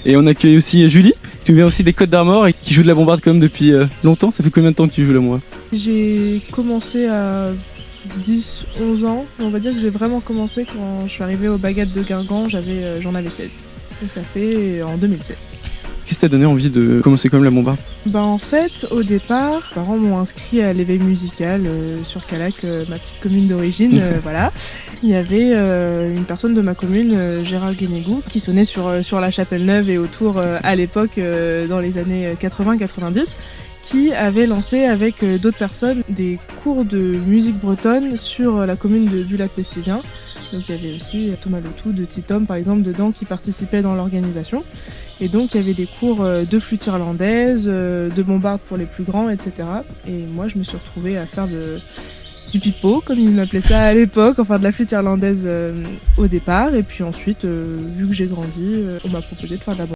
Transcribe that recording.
Et on accueille aussi Julie, qui vient aussi des Côtes d'Armor et qui joue de la bombarde quand même depuis longtemps. Ça fait combien de temps que tu joues la bombarde? J'ai commencé à 10-11 ans. On va dire que j'ai vraiment commencé quand je suis arrivée aux Bagattes de Guingamp, j'en avais 16. Donc ça fait en 2007. Qu'est-ce qui t'a donné envie de commencer comme la bombarde? En fait, au départ, mes parents m'ont inscrit à l'éveil musical sur Calac, ma petite commune d'origine, voilà. Il y avait une personne de ma commune, Gérard Guénégou, qui sonnait sur la Chapelle Neuve et autour à l'époque, dans les années 80-90, qui avait lancé avec d'autres personnes des cours de musique bretonne sur la commune de Bulat-Pestivien. Donc il y avait aussi Thomas Lotou de Titom par exemple dedans qui participait dans l'organisation. Et donc il y avait des cours de flûte irlandaise, de bombarde pour les plus grands, etc. Et moi je me suis retrouvée à faire du pipeau, comme ils m'appelaient ça à l'époque, enfin de la flûte irlandaise au départ. Et puis ensuite, vu que j'ai grandi, on m'a proposé de faire de la bombarde.